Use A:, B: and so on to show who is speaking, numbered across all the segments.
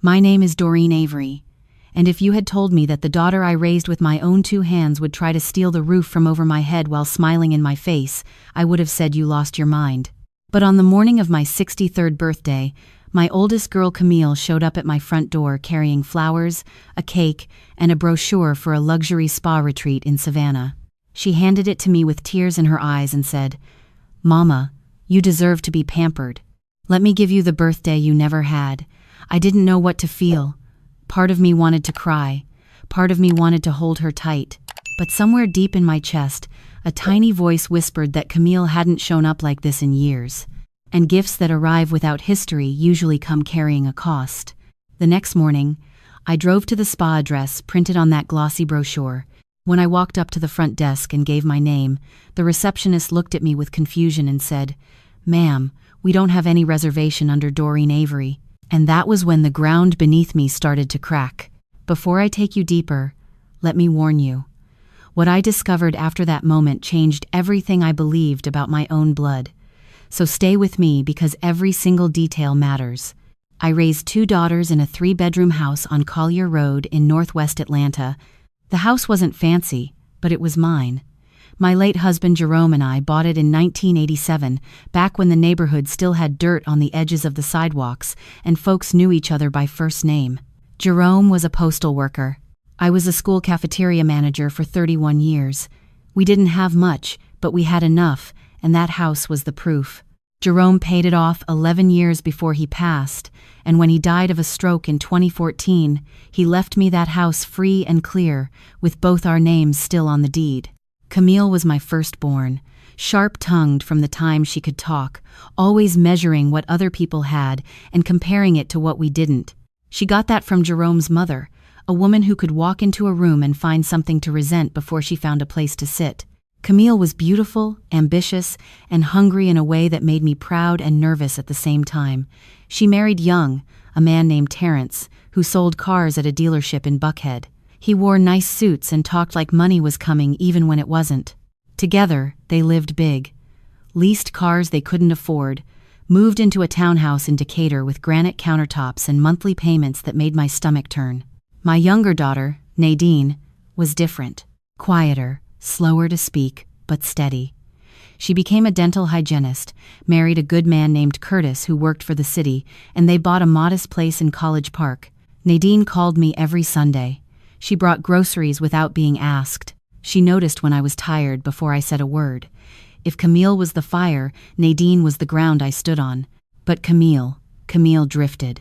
A: My name is Doreen Avery, and if you had told me that the daughter I raised with my own 2 hands would try to steal the roof from over my head while smiling in my face, I would have said you lost your mind. But on the morning of my 63rd birthday, my oldest girl Camille showed up at my front door carrying flowers, a cake, and a brochure for a luxury spa retreat in Savannah. She handed it to me with tears in her eyes and said, "Mama, you deserve to be pampered. Let me give you the birthday you never had." I didn't know what to feel. Part of me wanted to cry. Part of me wanted to hold her tight. But somewhere deep in my chest, a tiny voice whispered that Camille hadn't shown up like this in years. And gifts that arrive without history usually come carrying a cost. The next morning, I drove to the spa address printed on that glossy brochure. When I walked up to the front desk and gave my name, the receptionist looked at me with confusion and said, "Ma'am, we don't have any reservation under Doreen Avery." And that was when the ground beneath me started to crack. Before I take you deeper, let me warn you. What I discovered after that moment changed everything I believed about my own blood. So stay with me because every single detail matters. I raised 2 daughters in a 3-bedroom house on Collier Road in northwest Atlanta. The house wasn't fancy, but it was mine. My late husband Jerome and I bought it in 1987, back when the neighborhood still had dirt on the edges of the sidewalks and folks knew each other by first name. Jerome was a postal worker. I was a school cafeteria manager for 31 years. We didn't have much, but we had enough, and that house was the proof. Jerome paid it off 11 years before he passed, and when he died of a stroke in 2014, he left me that house free and clear, with both our names still on the deed. Camille was my firstborn, sharp-tongued from the time she could talk, always measuring what other people had and comparing it to what we didn't. She got that from Jerome's mother, a woman who could walk into a room and find something to resent before she found a place to sit. Camille was beautiful, ambitious, and hungry in a way that made me proud and nervous at the same time. She married young, a man named Terrence, who sold cars at a dealership in Buckhead. He wore nice suits and talked like money was coming even when it wasn't. Together, they lived big. Leased cars they couldn't afford, moved into a townhouse in Decatur with granite countertops and monthly payments that made my stomach turn. My younger daughter, Nadine, was different. Quieter, slower to speak, but steady. She became a dental hygienist, married a good man named Curtis who worked for the city, and they bought a modest place in College Park. Nadine called me every Sunday. She brought groceries without being asked. She noticed when I was tired before I said a word. If Camille was the fire, Nadine was the ground I stood on. But Camille drifted.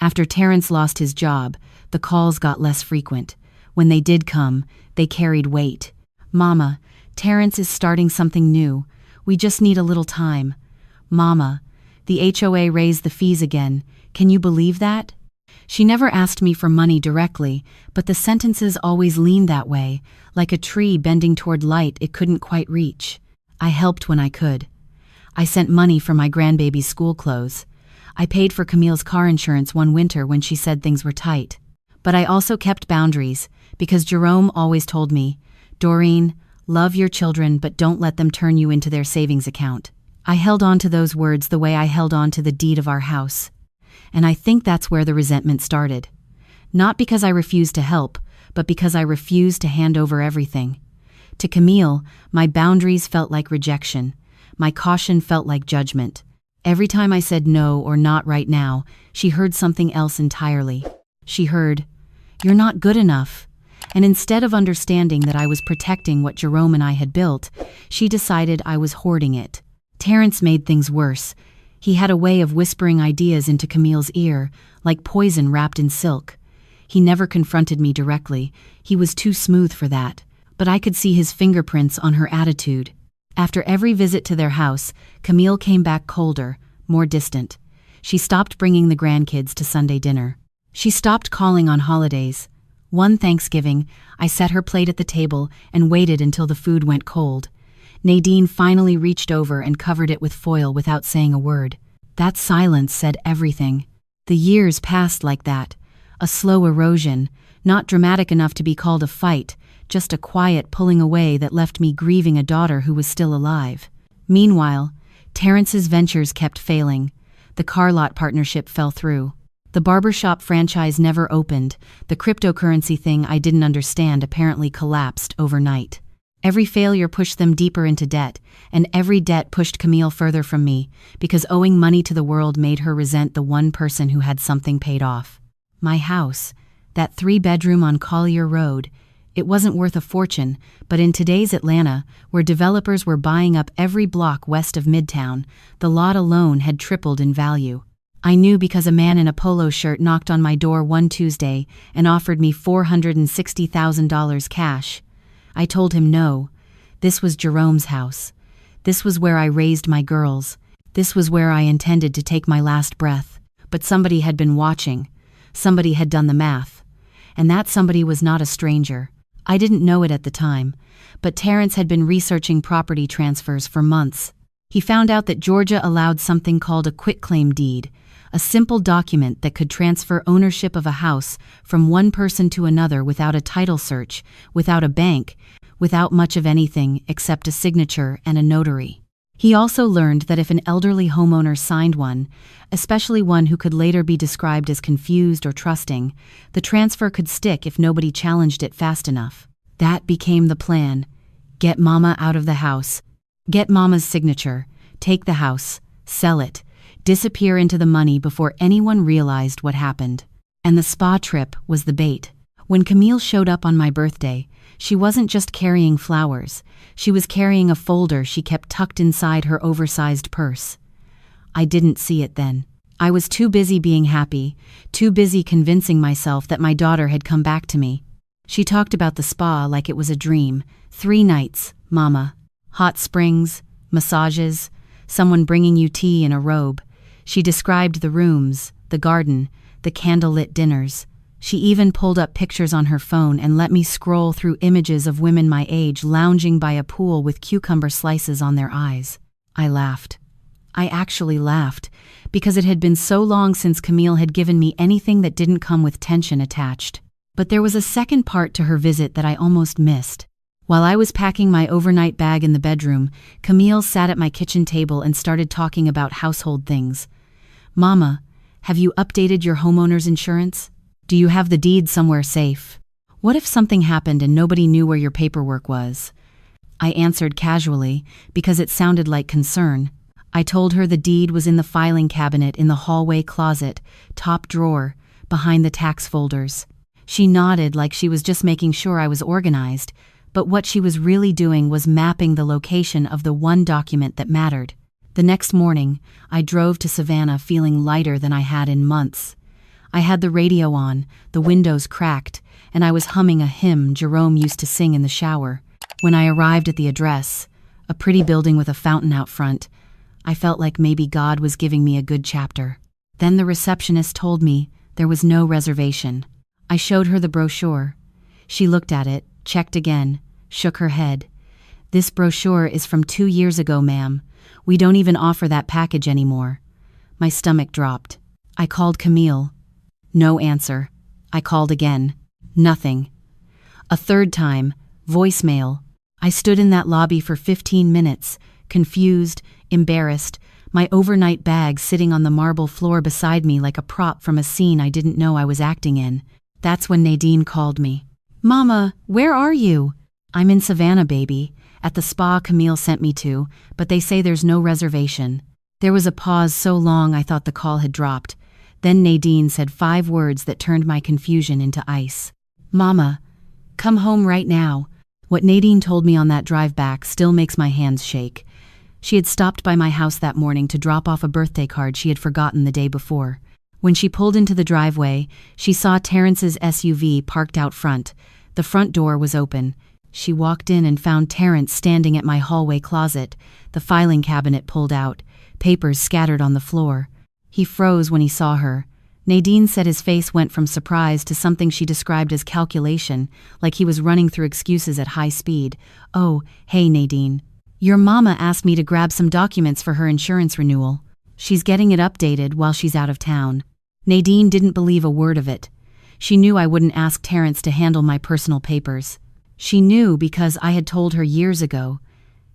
A: After Terrence lost his job, the calls got less frequent. When they did come, they carried weight. "Mama, Terrence is starting something new. We just need a little time." "Mama, the HOA raised the fees again. Can you believe that?" She never asked me for money directly, but the sentences always leaned that way, like a tree bending toward light it couldn't quite reach. I helped when I could. I sent money for my grandbaby's school clothes. I paid for Camille's car insurance one winter when she said things were tight. But I also kept boundaries, because Jerome always told me, "Doreen, love your children but don't let them turn you into their savings account." I held on to those words the way I held on to the deed of our house. And I think that's where the resentment started. Not because I refused to help, but because I refused to hand over everything. To Camille, my boundaries felt like rejection. My caution felt like judgment. Every time I said no or not right now, she heard something else entirely. She heard, "You're not good enough." And instead of understanding that I was protecting what Jerome and I had built, she decided I was hoarding it. Terrence made things worse. He had a way of whispering ideas into Camille's ear, like poison wrapped in silk. He never confronted me directly. He was too smooth for that. But I could see his fingerprints on her attitude. After every visit to their house, Camille came back colder, more distant. She stopped bringing the grandkids to Sunday dinner. She stopped calling on holidays. One Thanksgiving, I set her plate at the table and waited until the food went cold. Nadine finally reached over and covered it with foil without saying a word. That silence said everything. The years passed like that. A slow erosion, not dramatic enough to be called a fight, just a quiet pulling away that left me grieving a daughter who was still alive. Meanwhile, Terrence's ventures kept failing. The car lot partnership fell through. The barbershop franchise never opened. The cryptocurrency thing I didn't understand apparently collapsed overnight. Every failure pushed them deeper into debt, and every debt pushed Camille further from me, because owing money to the world made her resent the one person who had something paid off. My house, that 3-bedroom on Collier Road, it wasn't worth a fortune, but in today's Atlanta, where developers were buying up every block west of Midtown, the lot alone had tripled in value. I knew because a man in a polo shirt knocked on my door one Tuesday and offered me $460,000 cash. I told him no. This was Jerome's house. This was where I raised my girls. This was where I intended to take my last breath. But somebody had been watching. Somebody had done the math. And that somebody was not a stranger. I didn't know it at the time, but Terrence had been researching property transfers for months. He found out that Georgia allowed something called a quitclaim deed, a simple document that could transfer ownership of a house from one person to another without a title search, without a bank, without much of anything except a signature and a notary. He also learned that if an elderly homeowner signed one, especially one who could later be described as confused or trusting, the transfer could stick if nobody challenged it fast enough. That became the plan. Get Mama out of the house. Get Mama's signature. Take the house. Sell it. Disappear into the money before anyone realized what happened. And the spa trip was the bait. When Camille showed up on my birthday, she wasn't just carrying flowers. She was carrying a folder she kept tucked inside her oversized purse. I didn't see it then. I was too busy being happy, too busy convincing myself that my daughter had come back to me. She talked about the spa like it was a dream. 3 nights, Mama. Hot springs, massages, someone bringing you tea in a robe. She described the rooms, the garden, the candlelit dinners. She even pulled up pictures on her phone and let me scroll through images of women my age lounging by a pool with cucumber slices on their eyes. I laughed. I actually laughed, because it had been so long since Camille had given me anything that didn't come with tension attached. But there was a second part to her visit that I almost missed. While I was packing my overnight bag in the bedroom, Camille sat at my kitchen table and started talking about household things. Mama, have you updated your homeowner's insurance? Do you have the deed somewhere safe? What if something happened and nobody knew where your paperwork was? I answered casually, because it sounded like concern. I told her the deed was in the filing cabinet in the hallway closet, top drawer, behind the tax folders. She nodded like she was just making sure I was organized, but what she was really doing was mapping the location of the one document that mattered. The next morning, I drove to Savannah feeling lighter than I had in months. I had the radio on, the windows cracked, and I was humming a hymn Jerome used to sing in the shower. When I arrived at the address, a pretty building with a fountain out front, I felt like maybe God was giving me a good chapter. Then the receptionist told me there was no reservation. I showed her the brochure. She looked at it, checked again, shook her head. This brochure is from 2 years ago, ma'am. We don't even offer that package anymore. My stomach dropped. I called Camille. No answer. I called again. Nothing. A third time, voicemail. I stood in that lobby for 15 minutes, confused, embarrassed, my overnight bag sitting on the marble floor beside me like a prop from a scene I didn't know I was acting in. That's when Nadine called me. Mama, where are you? I'm in Savannah, baby, at the spa Camille sent me to, but they say there's no reservation. There was a pause so long I thought the call had dropped. Then Nadine said 5 words that turned my confusion into ice. Mama, come home right now. What Nadine told me on that drive back still makes my hands shake. She had stopped by my house that morning to drop off a birthday card she had forgotten the day before. When she pulled into the driveway, she saw Terrence's SUV parked out front. The front door was open. She walked in and found Terrence standing at my hallway closet, the filing cabinet pulled out, papers scattered on the floor. He froze when he saw her. Nadine said his face went from surprise to something she described as calculation, like he was running through excuses at high speed. Oh, hey Nadine. Your mama asked me to grab some documents for her insurance renewal. She's getting it updated while she's out of town. Nadine didn't believe a word of it. She knew I wouldn't ask Terrence to handle my personal papers. She knew because I had told her years ago,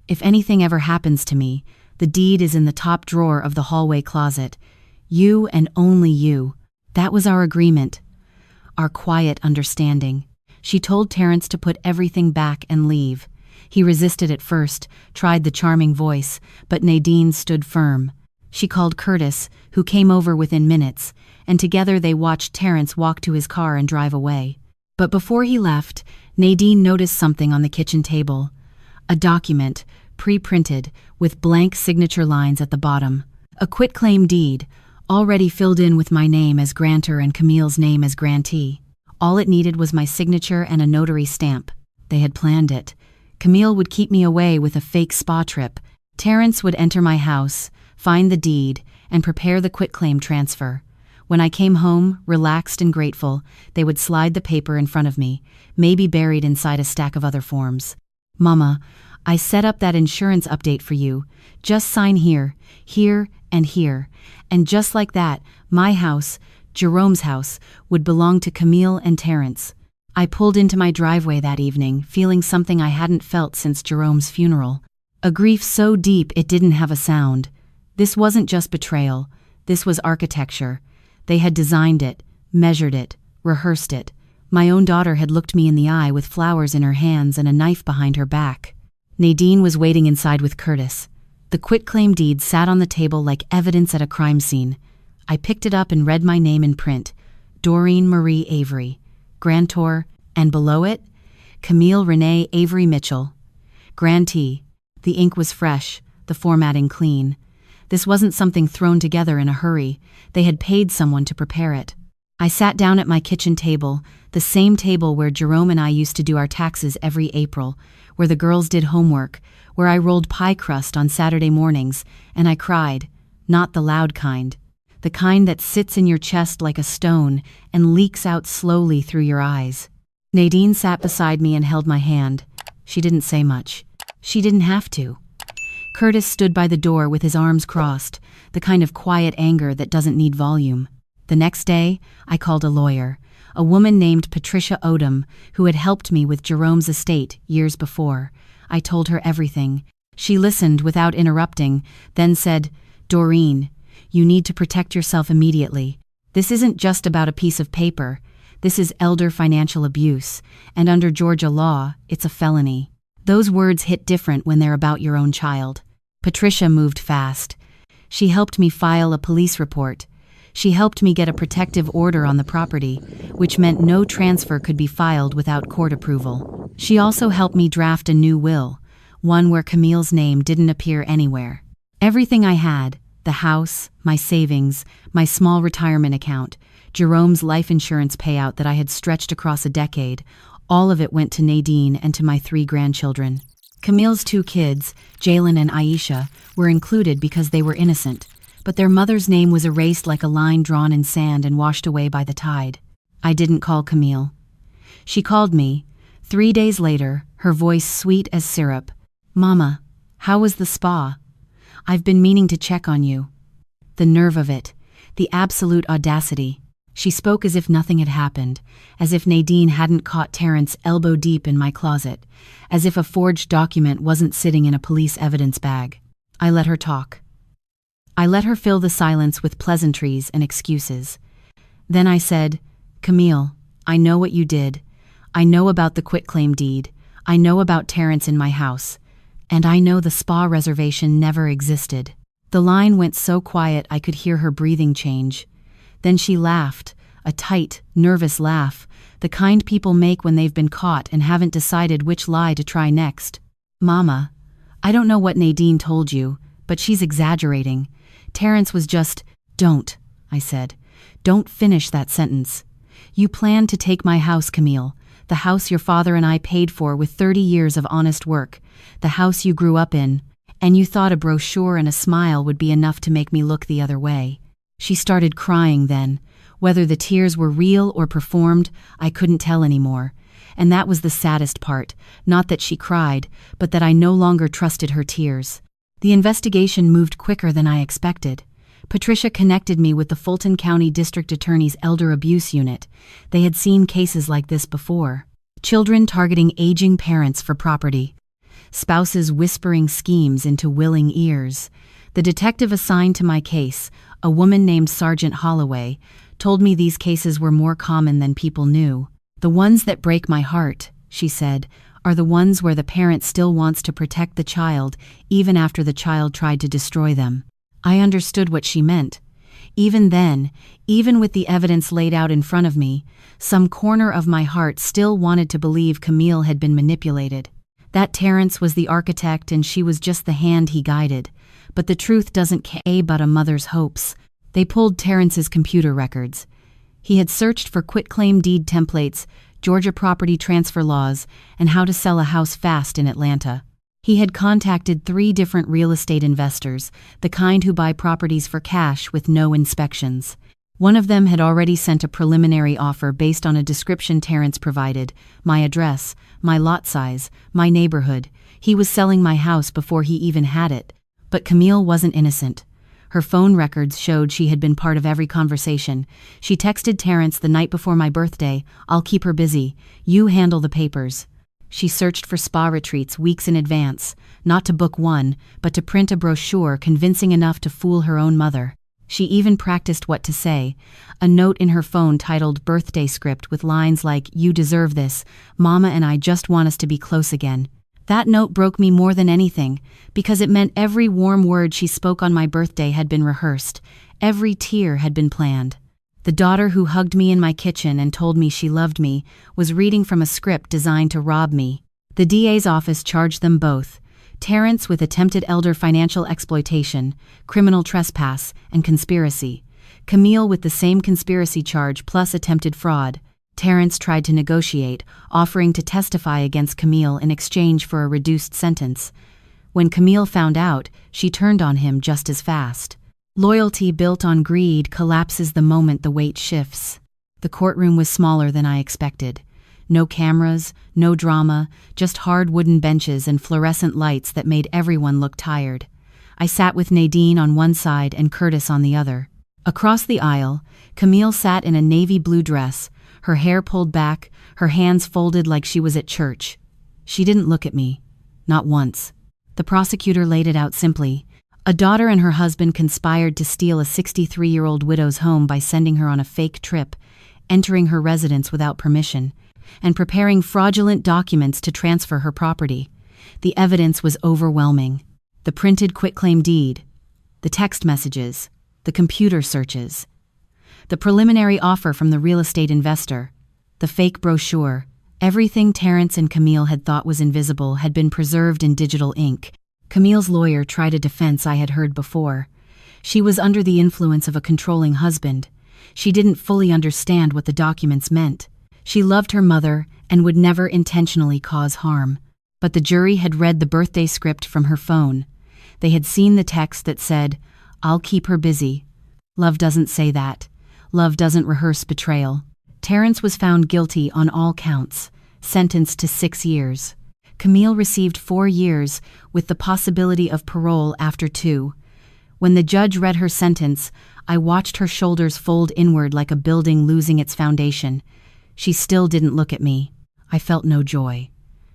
A: if anything ever happens to me, the deed is in the top drawer of the hallway closet. You and only you. That was our agreement, our quiet understanding. She told Terrence to put everything back and leave. He resisted at first, tried the charming voice, but Nadine stood firm. She called Curtis, who came over within minutes, and together they watched Terrence walk to his car and drive away. But before he left, Nadine noticed something on the kitchen table. A document, pre-printed, with blank signature lines at the bottom. A quitclaim deed, already filled in with my name as grantor and Camille's name as grantee. All it needed was my signature and a notary stamp. They had planned it. Camille would keep me away with a fake spa trip. Terrence would enter my house, find the deed, and prepare the quitclaim transfer. When I came home, relaxed and grateful, they would slide the paper in front of me, maybe buried inside a stack of other forms. Mama, I set up that insurance update for you. Just sign here, here, and here. And just like that, my house, Jerome's house, would belong to Camille and Terrence. I pulled into my driveway that evening, feeling something I hadn't felt since Jerome's funeral. A grief so deep it didn't have a sound. This wasn't just betrayal. This was architecture. They had designed it, measured it, rehearsed it. My own daughter had looked me in the eye with flowers in her hands and a knife behind her back. Nadine was waiting inside with Curtis. The quitclaim deed sat on the table like evidence at a crime scene. I picked it up and read my name in print, Doreen Marie Avery, grantor, and below it, Camille Renee Avery Mitchell, grantee. The ink was fresh, the formatting clean. This wasn't something thrown together in a hurry. They had paid someone to prepare it. I sat down at my kitchen table, the same table where Jerome and I used to do our taxes every April, where the girls did homework, where I rolled pie crust on Saturday mornings, and I cried, not the loud kind. The kind that sits in your chest like a stone and leaks out slowly through your eyes. Nadine sat beside me and held my hand. She didn't say much. She didn't have to. Curtis stood by the door with his arms crossed, the kind of quiet anger that doesn't need volume. The next day, I called a lawyer, a woman named Patricia Odom, who had helped me with Jerome's estate years before. I told her everything. She listened without interrupting, then said, "Doreen, you need to protect yourself immediately. This isn't just about a piece of paper. This is elder financial abuse, and under Georgia law, it's a felony." Those words hit different when they're about your own child. Patricia moved fast. She helped me file a police report. She helped me get a protective order on the property, which meant no transfer could be filed without court approval. She also helped me draft a new will, one where Camille's name didn't appear anywhere. Everything I had, the house, my savings, my small retirement account, Jerome's life insurance payout that I had stretched across a decade, all of it went to Nadine and to my 3 grandchildren. Camille's 2 kids, Jalen and Aisha, were included because they were innocent, but their mother's name was erased like a line drawn in sand and washed away by the tide. I didn't call Camille. She called me, 3 days later, her voice sweet as syrup. "Mama, how was the spa? I've been meaning to check on you." The nerve of it, the absolute audacity. She spoke as if nothing had happened, as if Nadine hadn't caught Terrence elbow deep in my closet, as if a forged document wasn't sitting in a police evidence bag. I let her talk. I let her fill the silence with pleasantries and excuses. Then I said, "Camille, I know what you did. I know about the quitclaim deed. I know about Terrence in my house. And I know the spa reservation never existed." The line went so quiet I could hear her breathing change. Then she laughed, a tight, nervous laugh, the kind people make when they've been caught and haven't decided which lie to try next. "Mama, I don't know what Nadine told you, but she's exaggerating. Terrence was just—" "Don't," I said. "Don't finish that sentence. You planned to take my house, Camille, the house your father and I paid for with 30 years of honest work, the house you grew up in, and you thought a brochure and a smile would be enough to make me look the other way." She started crying then. Whether the tears were real or performed, I couldn't tell anymore. And that was the saddest part, not that she cried, but that I no longer trusted her tears. The investigation moved quicker than I expected. Patricia connected me with the Fulton County District Attorney's Elder Abuse Unit. They had seen cases like this before. Children targeting aging parents for property. Spouses whispering schemes into willing ears. The detective assigned to my case, a woman named Sergeant Holloway, told me these cases were more common than people knew. The ones that break my heart, she said, are the ones where the parent still wants to protect the child even after the child tried to destroy them. I understood what she meant. Even then, even with the evidence laid out in front of me, some corner of my heart still wanted to believe Camille had been manipulated. That Terrence was the architect and she was just the hand he guided. But the truth doesn't care about a mother's hopes. They pulled Terrence's computer records. He had searched for quitclaim deed templates, Georgia property transfer laws, and how to sell a house fast in Atlanta. He had contacted 3 different real estate investors, the kind who buy properties for cash with no inspections. One of them had already sent a preliminary offer based on a description Terrence provided: my address, my lot size, my neighborhood. He was selling my house before he even had it. But Camille wasn't innocent. Her phone records showed she had been part of every conversation. She texted Terrence the night before my birthday, "I'll keep her busy. You handle the papers." She searched for spa retreats weeks in advance, not to book one, but to print a brochure convincing enough to fool her own mother. She even practiced what to say, a note in her phone titled birthday script with lines like, "You deserve this. Mama and I just want us to be close again." That note broke me more than anything, because it meant every warm word she spoke on my birthday had been rehearsed, every tear had been planned. The daughter who hugged me in my kitchen and told me she loved me was reading from a script designed to rob me. The DA's office charged them both, Terrence with attempted elder financial exploitation, criminal trespass, and conspiracy. Camille with the same conspiracy charge plus attempted fraud. Terrence tried to negotiate, offering to testify against Camille in exchange for a reduced sentence. When Camille found out, she turned on him just as fast. Loyalty built on greed collapses the moment the weight shifts. The courtroom was smaller than I expected. No cameras, no drama, just hard wooden benches and fluorescent lights that made everyone look tired. I sat with Nadine on one side and Curtis on the other. Across the aisle, Camille sat in a navy blue dress, her hair pulled back, her hands folded like she was at church. She didn't look at me. Not once. The prosecutor laid it out simply. A daughter and her husband conspired to steal a 63-year-old widow's home by sending her on a fake trip, entering her residence without permission, and preparing fraudulent documents to transfer her property. The evidence was overwhelming. The printed quitclaim deed, the text messages, the computer searches, the preliminary offer from the real estate investor, the fake brochure. Everything Terrence and Camille had thought was invisible had been preserved in digital ink. Camille's lawyer tried a defense I had heard before. She was under the influence of a controlling husband. She didn't fully understand what the documents meant. She loved her mother and would never intentionally cause harm. But the jury had read the birthday script from her phone. They had seen the text that said, "I'll keep her busy." Love doesn't say that. Love doesn't rehearse betrayal. Terrence was found guilty on all counts, sentenced to 6 years. Camille received 4 years, with the possibility of parole after 2. When the judge read her sentence, I watched her shoulders fold inward like a building losing its foundation. She still didn't look at me. I felt no joy,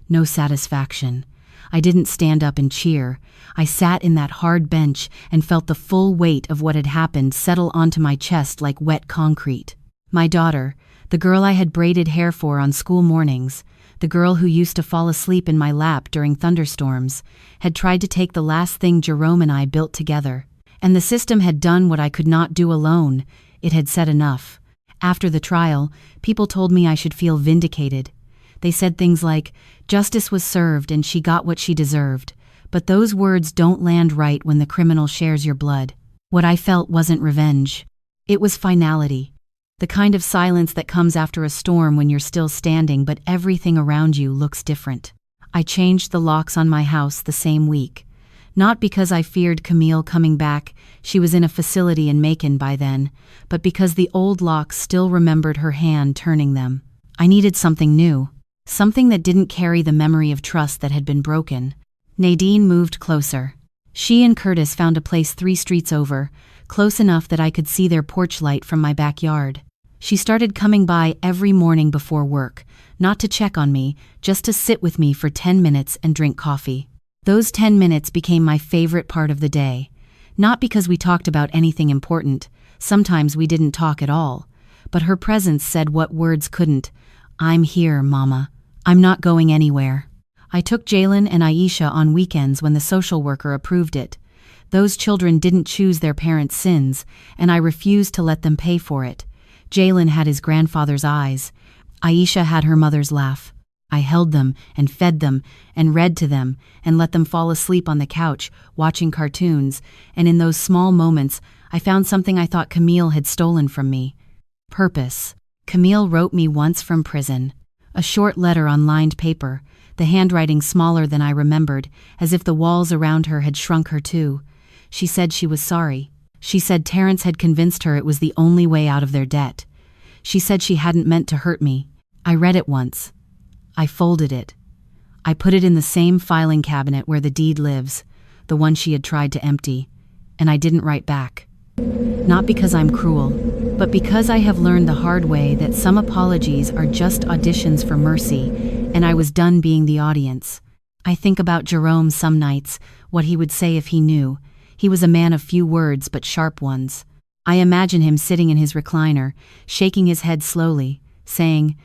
A: no satisfaction. I didn't stand up and cheer. I sat in that hard bench and felt the full weight of what had happened settle onto my chest like wet concrete. My daughter, the girl I had braided hair for on school mornings, the girl who used to fall asleep in my lap during thunderstorms, had tried to take the last thing Jerome and I built together. And the system had done what I could not do alone. It had said enough. After the trial, people told me I should feel vindicated. They said things like, "Justice was served and she got what she deserved." But those words don't land right when the criminal shares your blood. What I felt wasn't revenge. It was finality. The kind of silence that comes after a storm when you're still standing but everything around you looks different. I changed the locks on my house the same week. Not because I feared Camille coming back, she was in a facility in Macon by then, but because the old locks still remembered her hand turning them. I needed something new, something that didn't carry the memory of trust that had been broken. Nadine moved closer. She and Curtis found a place 3 streets over, close enough that I could see their porch light from my backyard. She started coming by every morning before work, not to check on me, just to sit with me for 10 minutes and drink coffee. Those 10 minutes became my favorite part of the day. Not because we talked about anything important, sometimes we didn't talk at all, but her presence said what words couldn't. I'm here, Mama. I'm not going anywhere. I took Jalen and Aisha on weekends when the social worker approved it. Those children didn't choose their parents' sins, and I refused to let them pay for it. Jalen had his grandfather's eyes. Aisha had her mother's laugh. I held them and fed them and read to them and let them fall asleep on the couch watching cartoons, and in those small moments I found something I thought Camille had stolen from me. Purpose. Camille wrote me once from prison. A short letter on lined paper, the handwriting smaller than I remembered, as if the walls around her had shrunk her too. She said she was sorry. She said Terrence had convinced her it was the only way out of their debt. She said she hadn't meant to hurt me. I read it once. I folded it. I put it in the same filing cabinet where the deed lives, the one she had tried to empty, and I didn't write back. Not because I'm cruel, but because I have learned the hard way that some apologies are just auditions for mercy, and I was done being the audience. I think about Jerome some nights, what he would say if he knew. He was a man of few words but sharp ones. I imagine him sitting in his recliner, shaking his head slowly, saying,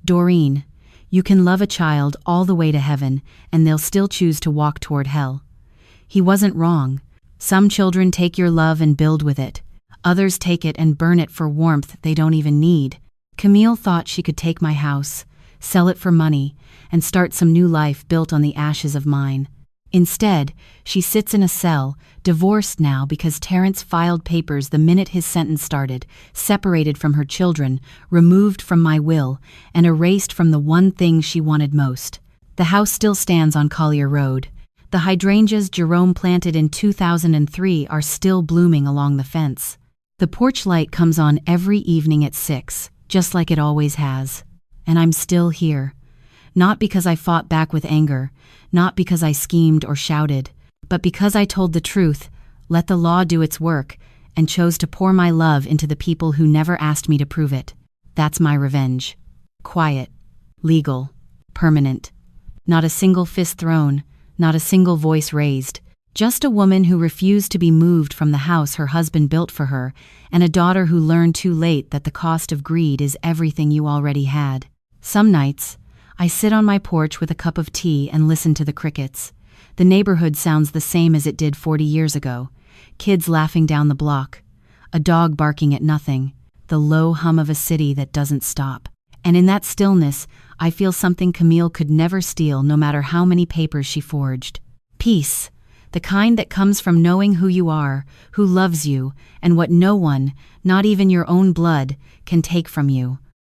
A: "Doreen, you can love a child all the way to heaven, and they'll still choose to walk toward hell." He wasn't wrong. Some children take your love and build with it. Others take it and burn it for warmth they don't even need. Camille thought she could take my house, sell it for money, and start some new life built on the ashes of mine. Instead, she sits in a cell, divorced now because Terrence filed papers the minute his sentence started, separated from her children, removed from my will, and erased from the one thing she wanted most. The house still stands on Collier Road. The hydrangeas Jerome planted in 2003 are still blooming along the fence. The porch light comes on every evening at 6, just like it always has. And I'm still here. Not because I fought back with anger, not because I schemed or shouted, but because I told the truth, let the law do its work, and chose to pour my love into the people who never asked me to prove it. That's my revenge. Quiet, legal, permanent. Not a single fist thrown, not a single voice raised. Just a woman who refused to be moved from the house her husband built for her, and a daughter who learned too late that the cost of greed is everything you already had. Some nights, I sit on my porch with a cup of tea and listen to the crickets. The neighborhood sounds the same as it did 40 years ago. Kids laughing down the block. A dog barking at nothing. The low hum of a city that doesn't stop. And in that stillness, I feel something Camille could never steal no matter how many papers she forged. Peace. The kind that comes from knowing who you are, who loves you, and what no one, not even your own blood, can take from you.